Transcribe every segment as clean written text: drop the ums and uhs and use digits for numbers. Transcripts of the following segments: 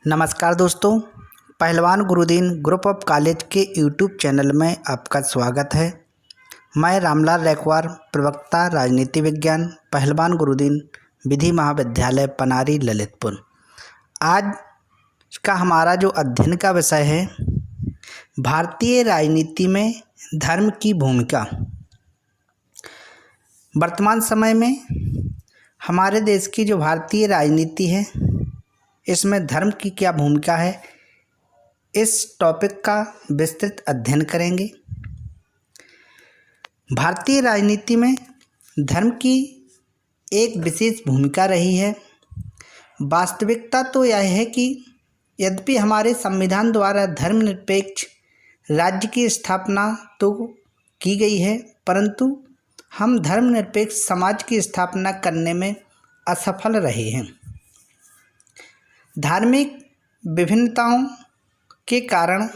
नमस्कार दोस्तों, पहलवान गुरुदीन ग्रुप ऑफ कॉलेज के यूट्यूब चैनल में आपका स्वागत है। मैं रामलाल रैकवार, प्रवक्ता राजनीति विज्ञान, पहलवान गुरुदीन विधि महाविद्यालय पनारी ललितपुर। आज का हमारा जो अध्ययन का विषय है, भारतीय राजनीति में धर्म की भूमिका। वर्तमान समय में हमारे देश की जो भारतीय राजनीति है, इसमें धर्म की क्या भूमिका है, इस टॉपिक का विस्तृत अध्ययन करेंगे। भारतीय राजनीति में धर्म की एक विशेष भूमिका रही है। वास्तविकता तो यह है कि यद्यपि हमारे संविधान द्वारा धर्मनिरपेक्ष राज्य की स्थापना तो की गई है, परंतु हम धर्मनिरपेक्ष समाज की स्थापना करने में असफल रहे हैं। धार्मिक विभिन्नताओं के कारण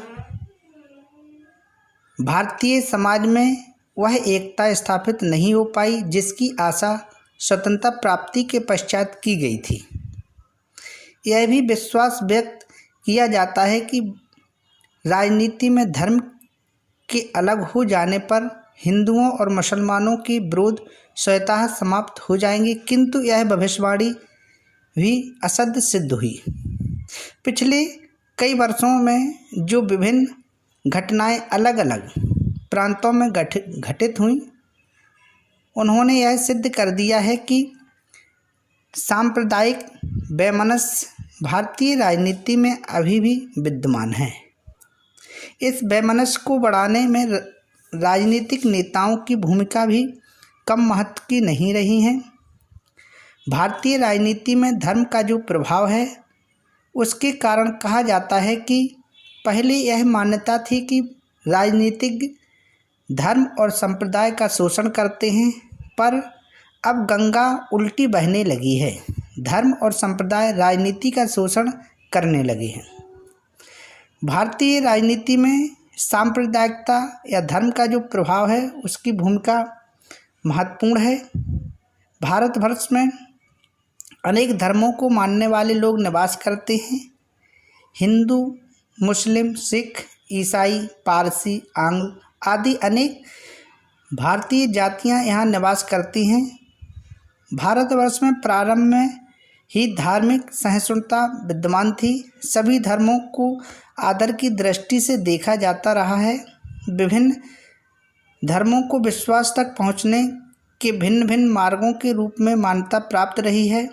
भारतीय समाज में वह एकता स्थापित नहीं हो पाई जिसकी आशा स्वतंत्रता प्राप्ति के पश्चात की गई थी। यह भी विश्वास व्यक्त किया जाता है कि राजनीति में धर्म के अलग हो जाने पर हिंदुओं और मुसलमानों के विरोध स्वतः समाप्त हो जाएंगे, किंतु यह भविष्यवाणी भी असत्य सिद्ध हुई। पिछले कई वर्षों में जो विभिन्न घटनाएं अलग अलग प्रांतों में घटित हुई, उन्होंने यह सिद्ध कर दिया है कि सांप्रदायिक वैमनस्य भारतीय राजनीति में अभी भी विद्यमान है। इस वैमनस्य को बढ़ाने में राजनीतिक नेताओं की भूमिका भी कम महत्व की नहीं रही है। भारतीय राजनीति में धर्म का जो प्रभाव है, उसके कारण कहा जाता है कि पहले यह मान्यता थी कि राजनीतिक धर्म और संप्रदाय का शोषण करते हैं, पर अब गंगा उल्टी बहने लगी है। धर्म और संप्रदाय राजनीति का शोषण करने लगे हैं। भारतीय राजनीति में सांप्रदायिकता या धर्म का जो प्रभाव है, उसकी भूमिका महत्वपूर्ण है। भारतवर्ष में अनेक धर्मों को मानने वाले लोग निवास करते हैं। हिंदू, मुस्लिम, सिख, ईसाई, पारसी, आंग्ल आदि अनेक भारतीय जातियां यहाँ निवास करती हैं। भारतवर्ष में प्रारंभ में ही धार्मिक सहिष्णुता विद्यमान थी। सभी धर्मों को आदर की दृष्टि से देखा जाता रहा है। विभिन्न धर्मों को विश्वास तक पहुँचने के भिन्न भिन्न मार्गों के रूप में मान्यता प्राप्त रही है।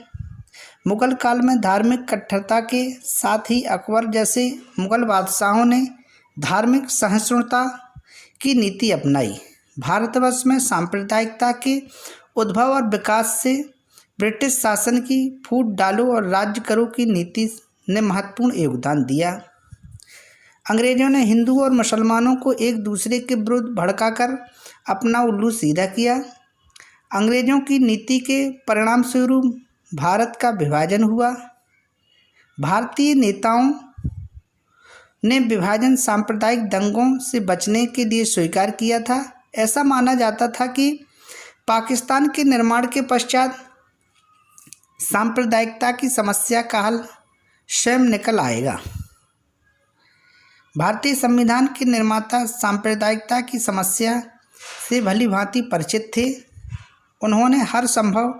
मुगल काल में धार्मिक कट्टरता के साथ ही अकबर जैसे मुगल बादशाहों ने धार्मिक सहिष्णुता की नीति अपनाई। भारतवर्ष में सांप्रदायिकता के उद्भव और विकास से ब्रिटिश शासन की फूट डालो और राज्य करो की नीति ने महत्वपूर्ण योगदान दिया। अंग्रेजों ने हिंदू और मुसलमानों को एक दूसरे के विरुद्ध भड़काकर अपना उल्लू सीधा किया। अंग्रेजों की नीति के परिणाम स्वरूप भारत का विभाजन हुआ। भारतीय नेताओं ने विभाजन सांप्रदायिक दंगों से बचने के लिए स्वीकार किया था। ऐसा माना जाता था कि पाकिस्तान के निर्माण के पश्चात सांप्रदायिकता की समस्या का हल स्वयं निकल आएगा। भारतीय संविधान के निर्माता सांप्रदायिकता की समस्या से भली भांति परिचित थे। उन्होंने हर संभव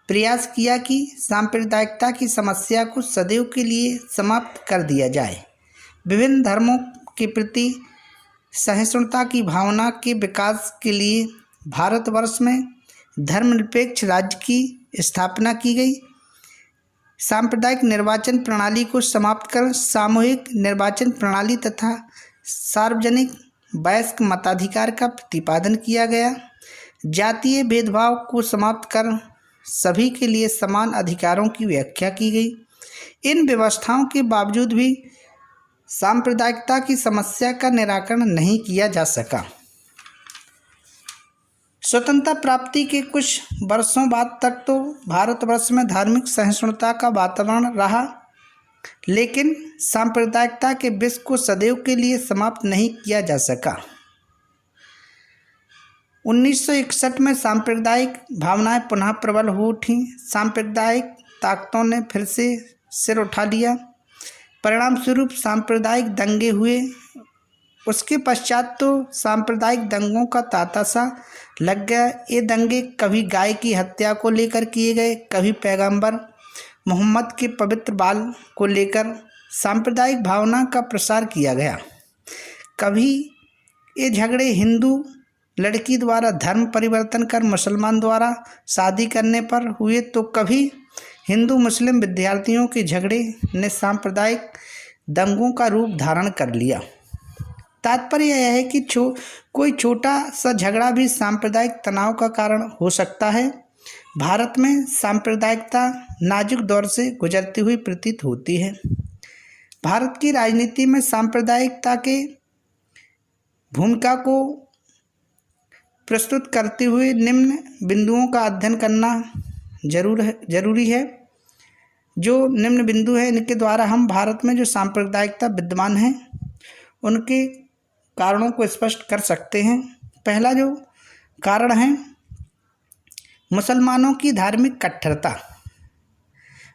प्रयास किया कि सांप्रदायिकता की समस्या को सदैव के लिए समाप्त कर दिया जाए। विभिन्न धर्मों के प्रति सहिष्णुता की भावना के विकास के लिए भारतवर्ष में धर्मनिरपेक्ष राज्य की स्थापना की गई। सांप्रदायिक निर्वाचन प्रणाली को समाप्त कर सामूहिक निर्वाचन प्रणाली तथा सार्वजनिक वयस्क मताधिकार का प्रतिपादन किया गया। जातीय भेदभाव को समाप्त कर सभी के लिए समान अधिकारों की व्याख्या की गई। इन व्यवस्थाओं के बावजूद भी सांप्रदायिकता की समस्या का निराकरण नहीं किया जा सका। स्वतंत्रता प्राप्ति के कुछ वर्षों बाद तक तो भारतवर्ष में धार्मिक सहिष्णुता का वातावरण रहा, लेकिन सांप्रदायिकता के विष को सदैव के लिए समाप्त नहीं किया जा सका। 1961 में सांप्रदायिक भावनाएं पुनः प्रबल हो उठी। सांप्रदायिक ताकतों ने फिर से सिर उठा लिया। परिणाम स्वरूप सांप्रदायिक दंगे हुए। उसके पश्चात तो सांप्रदायिक दंगों का तांता सा लग गया। ये दंगे कभी गाय की हत्या को लेकर किए गए, कभी पैगंबर मोहम्मद के पवित्र बाल को लेकर सांप्रदायिक भावना का प्रसार किया गया। कभी ये झगड़े हिंदू लड़की द्वारा धर्म परिवर्तन कर मुसलमान द्वारा शादी करने पर हुए, तो कभी हिंदू मुस्लिम विद्यार्थियों के झगड़े ने सांप्रदायिक दंगों का रूप धारण कर लिया। तात्पर्य यह है कि कोई छोटा सा झगड़ा भी सांप्रदायिक तनाव का कारण हो सकता है। भारत में सांप्रदायिकता नाजुक दौर से गुजरती हुई प्रतीत होती है। भारत की राजनीति में सांप्रदायिकता के भूमिका को प्रस्तुत करते हुए निम्न बिंदुओं का अध्ययन करना जरूरी है। जो निम्न बिंदु है, इनके द्वारा हम भारत में जो सांप्रदायिकता विद्यमान है उनके कारणों को स्पष्ट कर सकते हैं। पहला जो कारण है, मुसलमानों की धार्मिक कट्टरता।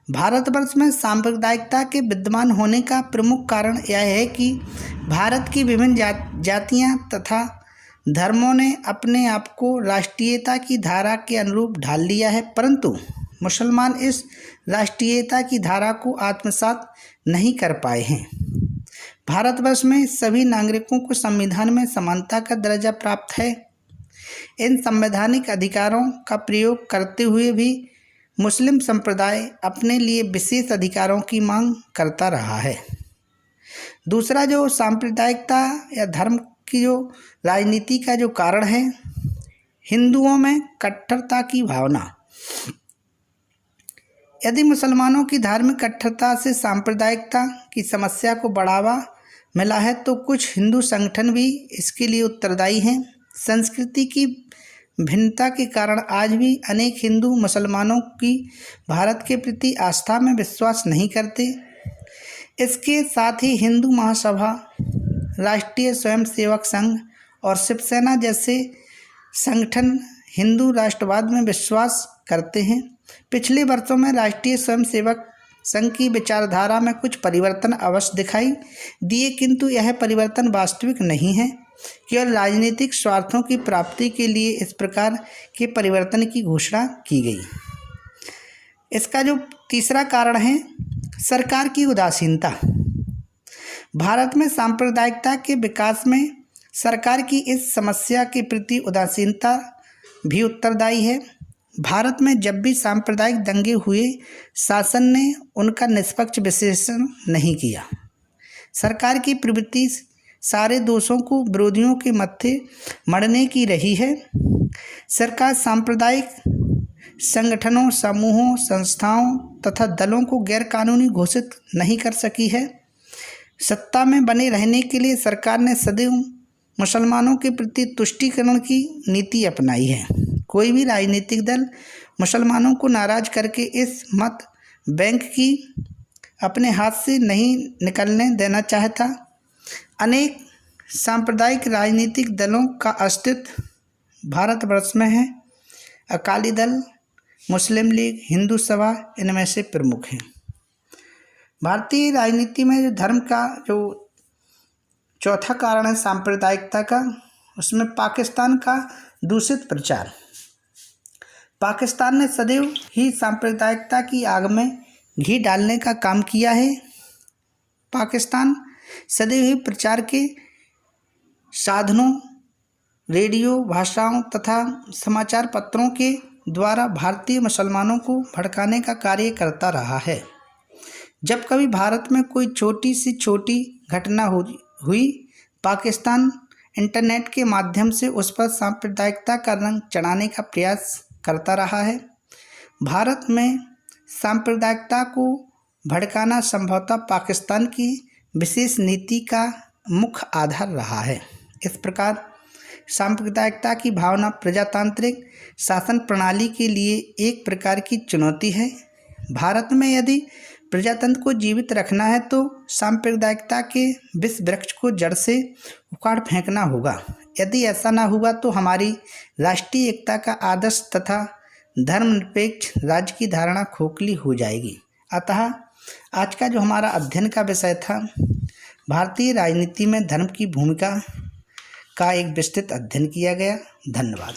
भारतवर्ष में सांप्रदायिकता के विद्यमान होने का प्रमुख कारण यह है कि भारत की विभिन्न जातियां तथा धर्मों ने अपने आप को राष्ट्रीयता की धारा के अनुरूप ढाल लिया है, परंतु मुसलमान इस राष्ट्रीयता की धारा को आत्मसात नहीं कर पाए हैं। भारतवर्ष में सभी नागरिकों को संविधान में समानता का दर्जा प्राप्त है। इन संवैधानिक अधिकारों का प्रयोग करते हुए भी मुस्लिम संप्रदाय अपने लिए विशेष अधिकारों की मांग करता रहा है। दूसरा जो सांप्रदायिकता या धर्म की जो राजनीति का जो कारण है, हिंदुओं में कट्टरता की भावना। यदि मुसलमानों की धार्मिक कट्टरता से सांप्रदायिकता की समस्या को बढ़ावा मिला है, तो कुछ हिंदू संगठन भी इसके लिए उत्तरदायी हैं। संस्कृति की भिन्नता के कारण आज भी अनेक हिंदू मुसलमानों की भारत के प्रति आस्था में विश्वास नहीं करते। इसके साथ ही हिंदू महासभा, राष्ट्रीय स्वयंसेवक संघ और शिवसेना जैसे संगठन हिंदू राष्ट्रवाद में विश्वास करते हैं। पिछले वर्षों में राष्ट्रीय स्वयंसेवक संघ की विचारधारा में कुछ परिवर्तन अवश्य दिखाई दिए, किंतु यह परिवर्तन वास्तविक नहीं है। केवल राजनीतिक स्वार्थों की प्राप्ति के लिए इस प्रकार के परिवर्तन की घोषणा की गई। इसका जो तीसरा कारण है, सरकार की उदासीनता। भारत में सांप्रदायिकता के विकास में सरकार की इस समस्या के प्रति उदासीनता भी उत्तरदायी है। भारत में जब भी सांप्रदायिक दंगे हुए, शासन ने उनका निष्पक्ष विश्लेषण नहीं किया। सरकार की प्रवृत्ति सारे दोषों को विरोधियों के मत्थे मढ़ने की रही है। सरकार सांप्रदायिक संगठनों, समूहों, संस्थाओं तथा दलों को गैरकानूनी घोषित नहीं कर सकी है। सत्ता में बने रहने के लिए सरकार ने सदैव मुसलमानों के प्रति तुष्टीकरण की नीति अपनाई है। कोई भी राजनीतिक दल मुसलमानों को नाराज करके इस मत बैंक की अपने हाथ से नहीं निकलने देना चाहता। अनेक सांप्रदायिक राजनीतिक दलों का अस्तित्व भारतवर्ष में है। अकाली दल, मुस्लिम लीग, हिंदू सभा इनमें से प्रमुख हैं। भारतीय राजनीति में जो धर्म का जो चौथा कारण है सांप्रदायिकता का, उसमें पाकिस्तान का दूषित प्रचार। पाकिस्तान ने सदैव ही सांप्रदायिकता की आग में घी डालने का काम किया है। पाकिस्तान सदैव ही प्रचार के साधनों, रेडियो, भाषाओं तथा समाचार पत्रों के द्वारा भारतीय मुसलमानों को भड़काने का कार्य करता रहा है। जब कभी भारत में कोई छोटी से छोटी घटना हुई, पाकिस्तान इंटरनेट के माध्यम से उस पर सांप्रदायिकता का रंग चढ़ाने का प्रयास करता रहा है। भारत में सांप्रदायिकता को भड़काना संभवतः पाकिस्तान की विशेष नीति का मुख्य आधार रहा है। इस प्रकार सांप्रदायिकता की भावना प्रजातांत्रिक शासन प्रणाली के लिए एक प्रकार की चुनौती है। भारत में यदि प्रजातंत्र को जीवित रखना है तो सांप्रदायिकता के विष वृक्ष को जड़ से उखाड़ फेंकना होगा। यदि ऐसा ना हुआ तो हमारी राष्ट्रीय एकता का आदर्श तथा धर्मनिरपेक्ष राज्य की धारणा खोखली हो जाएगी। अतः आज का जो हमारा अध्ययन का विषय था, भारतीय राजनीति में धर्म की भूमिका का एक विस्तृत अध्ययन किया गया। धन्यवाद।